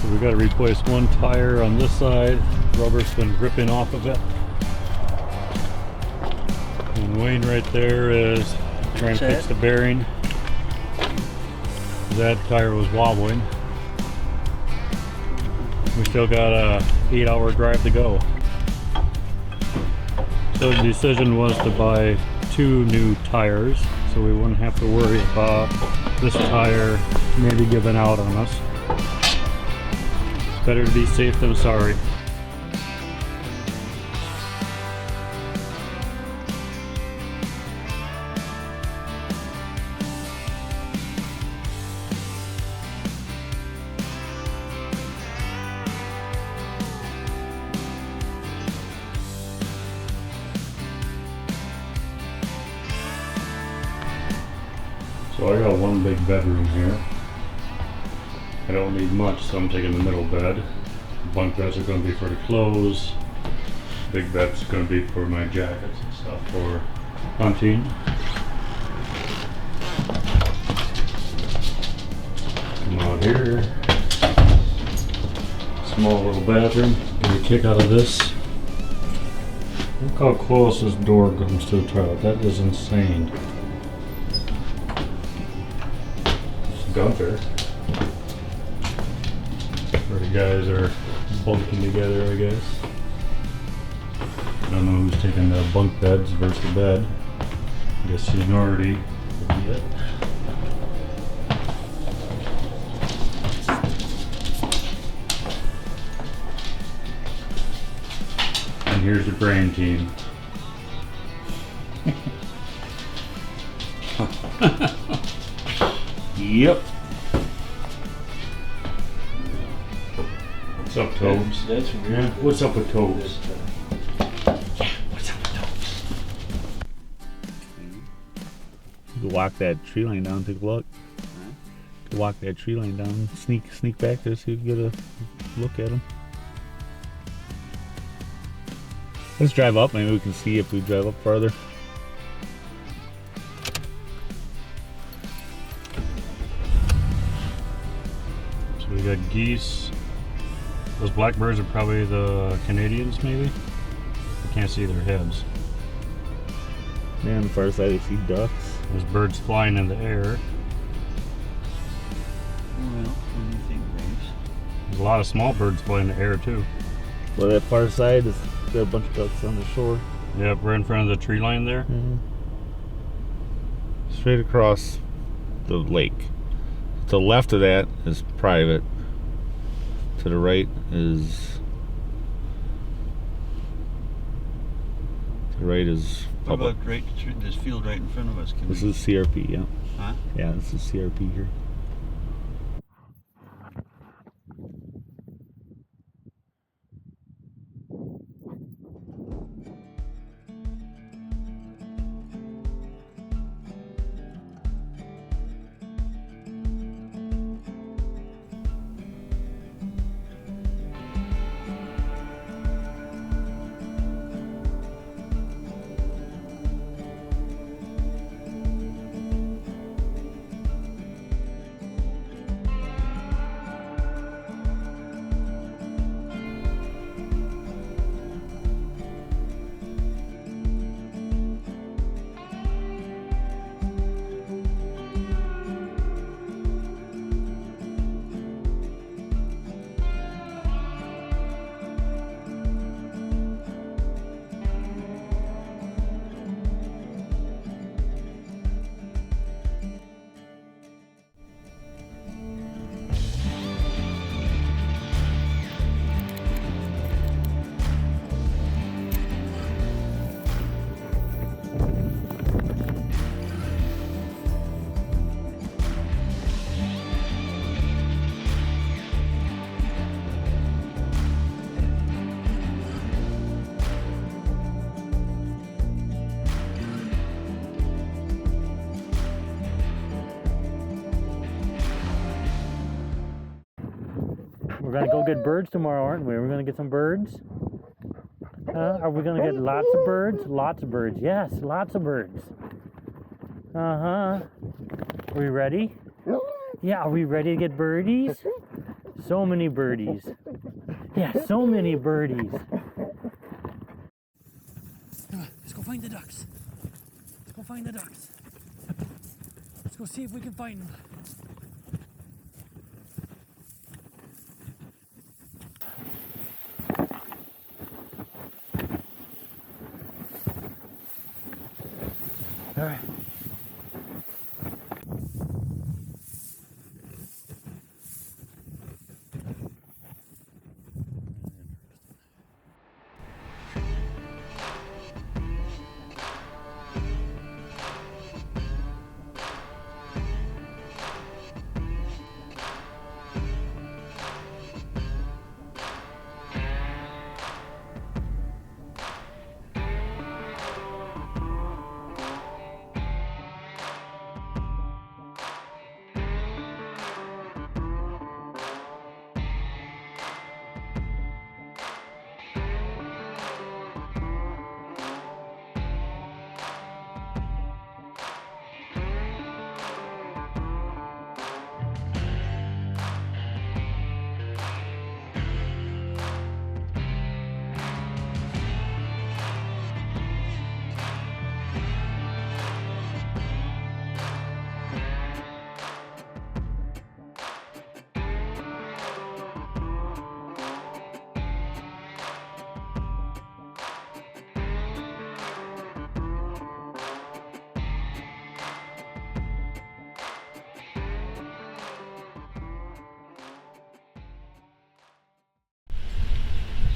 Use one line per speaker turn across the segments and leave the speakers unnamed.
So we got to replace one tire on this side. Rubber's been ripping off of it. And Wayne right there is trying to fix the bearing. That tire was wobbling. We still got a 8-hour drive to go. So the decision was to buy 2 new tires so we wouldn't have to worry about this tire maybe giving out on us. Better to be safe than sorry. So I got one big bedroom here. I don't need much, so I'm taking the middle bed. Bunk beds are going to be for the clothes. Big bed's going to be for my jackets and stuff for hunting. Come out here. Small little bathroom. Get a kick out of this. Look how close this door comes to the toilet. That is insane. Gunther. Where the guys are bunking together, I guess. I don't know who's taking the bunk beds versus the bed. I guess seniority would be it. And here's the brain team. Yep. What's up, Tobes?
That's weird.
What's up with Tobes?
What's up with Tobes?
You could walk that tree line down, take a look.
Huh?
You could walk that tree line down, sneak back there so you can get a look at them. Let's drive up, maybe we can see if we drive up farther.
So we got geese. Those blackbirds are probably the Canadians, maybe? I can't see their heads.
Yeah, on the far side you see ducks.
There's birds flying in the air.
Well, what do you think, Graves?
There's a lot of small birds flying in the air too.
Well, that far side is got a bunch of ducks on the shore.
Yep, right in front of the tree line there.
Mm-hmm. Straight across the lake. To the left of that is private. To the right is
What
public.
about right through this field right in front of us? Can
This
we,
is CRP, yeah.
huh?
Yeah, this is CRP here.
We're gonna go get birds tomorrow, aren't we? We're gonna get some birds. Are we gonna get lots of birds? Lots of birds. Yes, lots of birds. Are we ready? Yeah, are we ready to get birdies? So many birdies. Yeah, so many birdies. Come on, let's go find the ducks. Let's go find the ducks. Let's go see if we can find them. All right.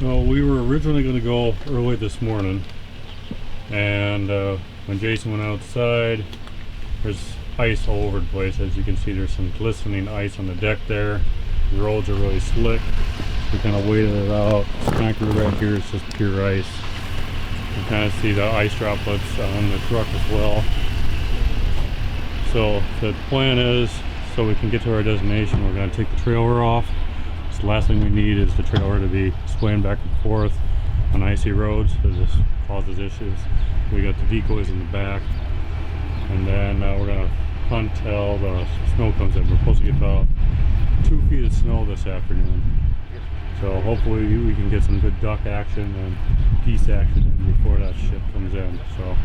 Well, we were originally going to go early this morning, and when Jason went outside, there's ice all over the place. As you can see, there's some glistening ice on the deck there. The roads are really slick. We kind of waited it out. This concrete right here is just pure ice. You can kind of see the ice droplets on the truck as well. So the plan is, so we can get to our destination, we're going to take the trailer off. So the last thing we need is the trailer to be swaying back and forth on icy roads, because this causes issues. We got the decoys in the back, and then we're going to hunt till the snow comes in. We're supposed to get about 2 feet of snow this afternoon. So hopefully we can get some good duck action and geese action in before that shit comes in. So.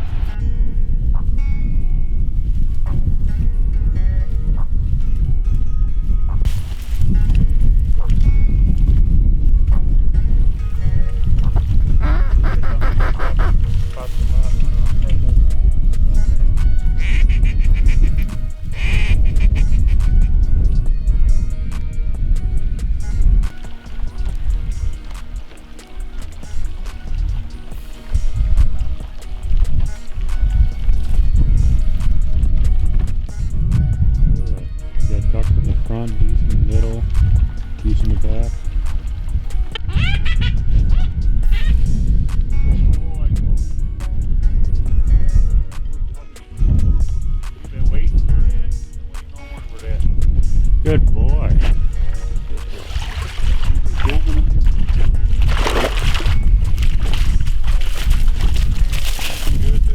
Good boy.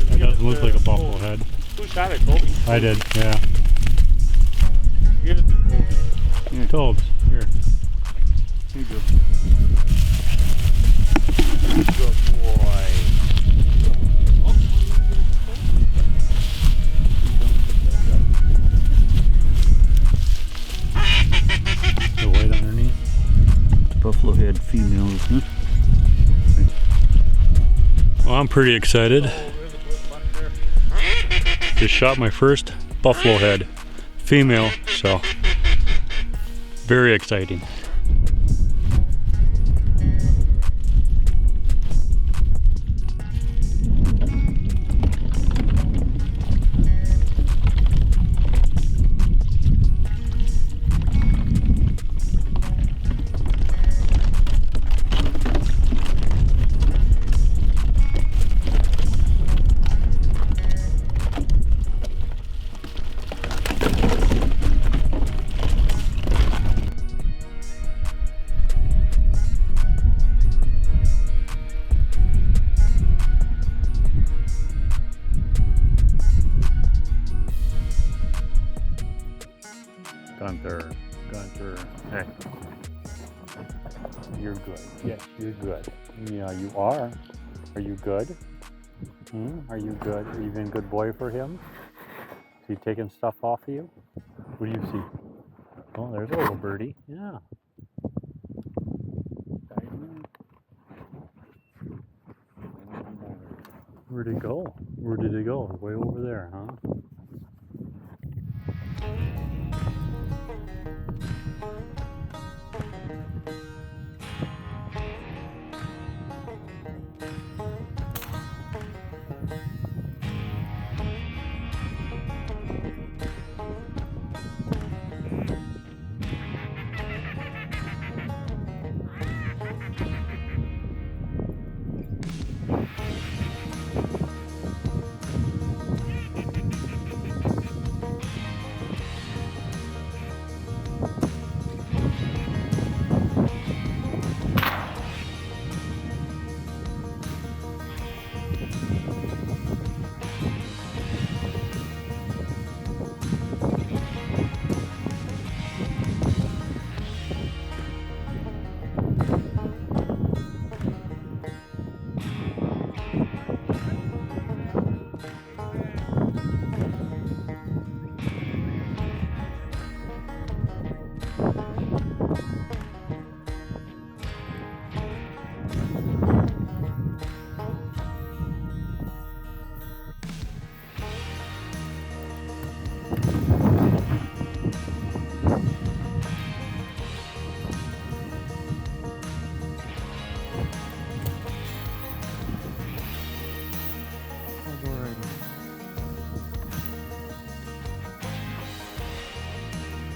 That doesn't look like a bufflehead.
Who shot it, Colby?
I did, yeah.
Give it to Colby.
Yeah. Colby, here.
Here you go. Good boy.
The white underneath.
Buffalo head female, isn't it?
Well, I'm pretty excited. Just shot my first buffalo head female, so very exciting.
Gunther. Gunter. Hey. You're good. Yes, you're good. Yeah, you are. Are you good? Are you good? Are you being a good boy for him? Is he taking stuff off of you? What do you see? Oh, there's a little birdie. Yeah. Where'd it go? Where did it go? Way over there, huh?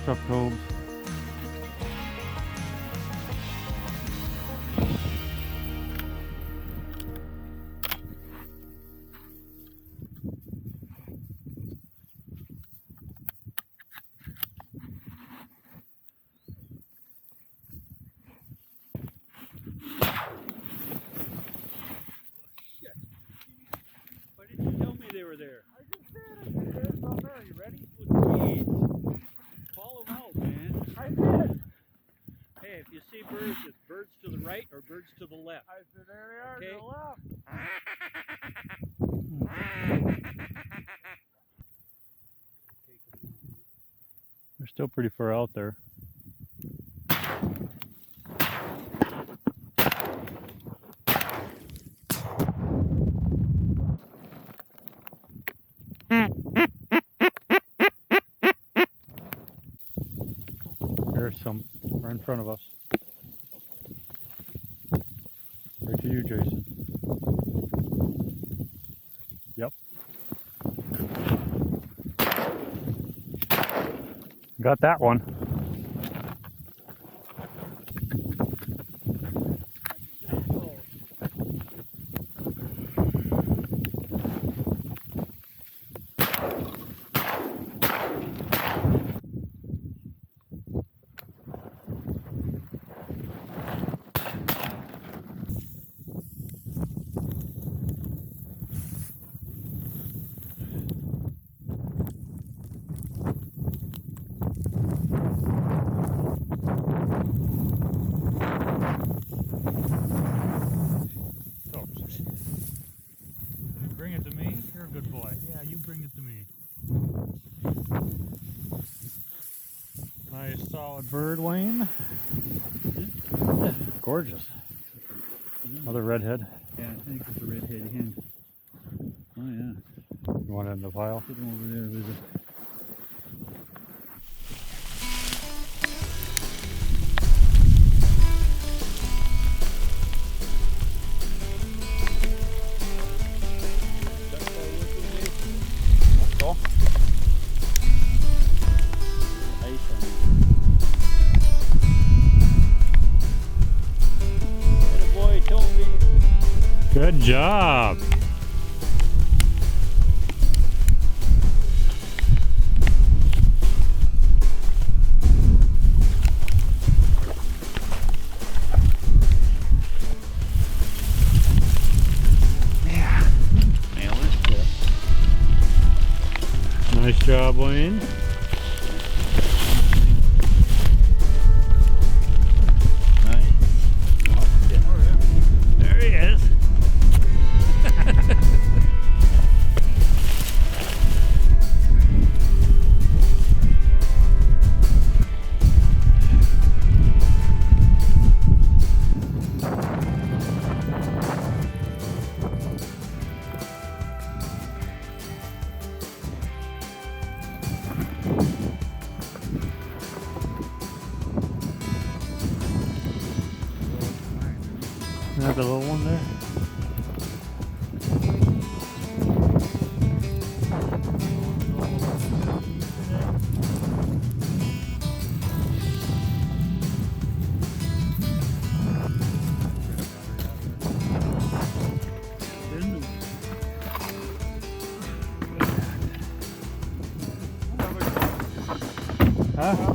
What's up, Colby? Why didn't you tell me they were there?
I just said there's some there. You ready?
Jeez. Call them out, man.
I did.
Hey, if you see birds, it's birds to the right or birds to the left.
I said there they are
Okay.
to the left.
They're still pretty far out there. There's some right in front of us. Right to you, Jason. Yep. Got that one. Bring it to me. You're a good boy. Yeah, you bring it to me. Nice solid bird, Wayne. Yeah, gorgeous. Another redhead.
Yeah, I think it's a redhead hen. Oh yeah.
You want it in the pile?
Put him over there with it.
Good job.
Yeah. Nailed it.
Yeah. Nice job, Wayne. the little one there? Huh?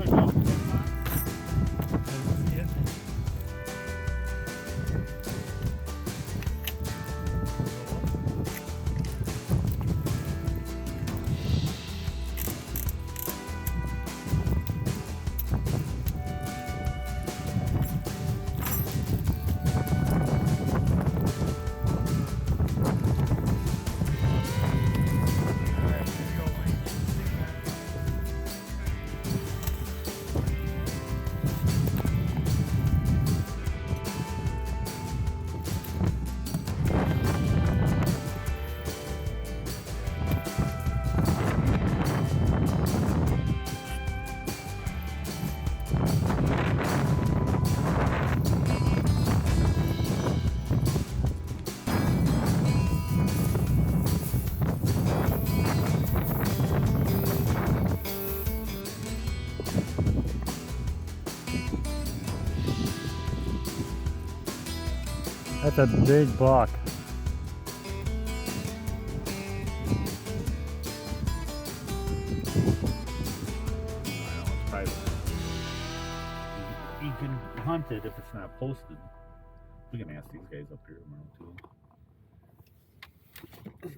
That's a big buck.
You can hunt it if it's not posted. We can ask these guys up here tomorrow too.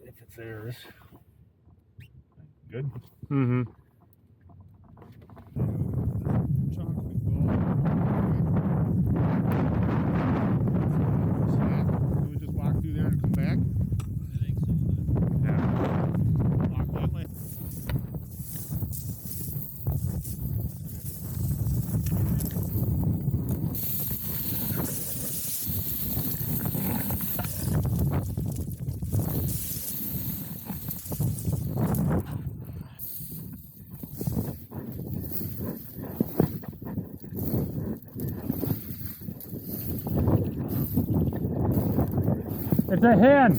If it's theirs. Good?
Mm-hmm.
Can we just walk through there and come back?
I think so.
Yeah. Walk that way.
It's a hen.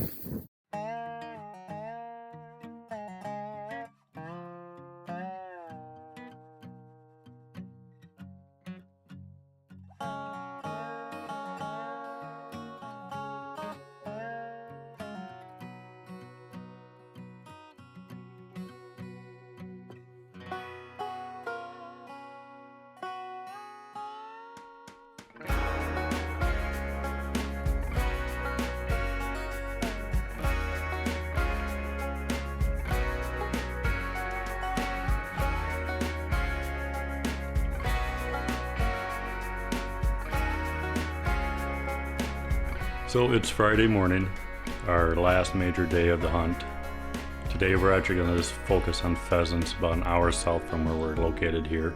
So it's Friday morning, our last major day of the hunt. Today we're actually going to just focus on pheasants about an hour south from where we're located here.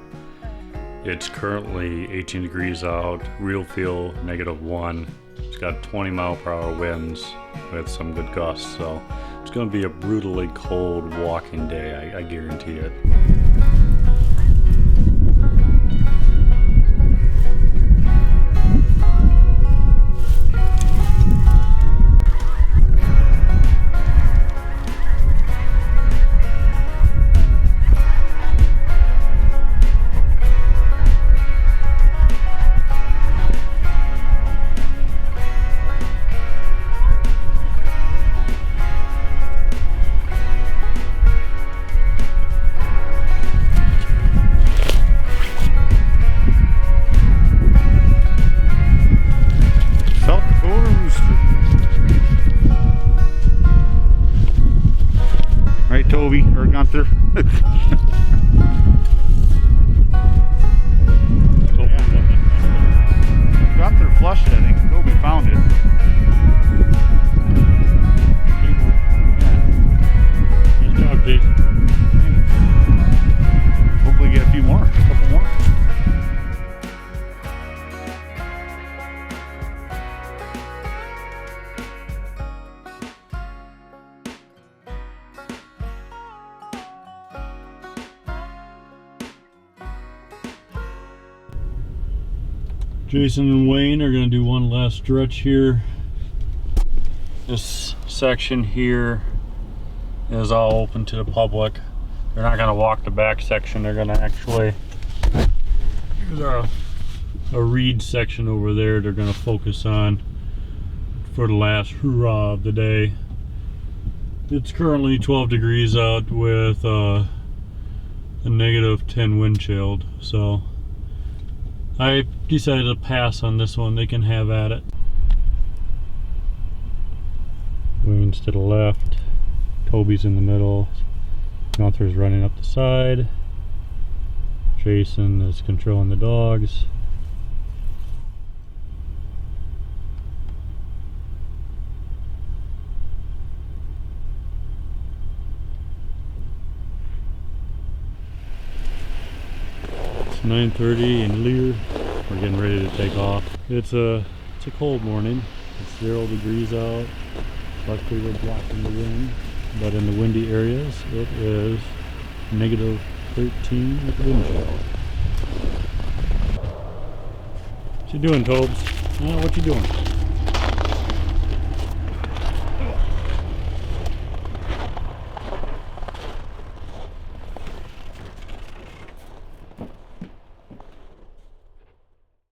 It's currently 18 degrees out, real feel -1. It's got 20-mile-per-hour winds with some good gusts, so it's going to be a brutally cold walking day, I guarantee it.
Right, Toby or Gunther? Gunther flushed it, I think. Toby found it.
Good job, Jason.
Hopefully get a few more, a couple more.
Jason and Wayne are going to do one last stretch here This section here is all open to the public. They're not gonna walk the back section, they're gonna actually, there's a reed section over there they're gonna focus on for the last hurrah of the day. It's currently 12 degrees out with a -10 wind chill, so I decided to pass on this one. They can have at it. Wayne's to the left, Toby's in the middle, Gunther's running up the side, Jason is controlling the dogs. It's 9:30 in Lear. We're getting ready to take off. It's a cold morning. It's 0 degrees out. Luckily we're blocking the wind, but in the windy areas it is -13 with wind chill. What you doing, Tobes? What you doing?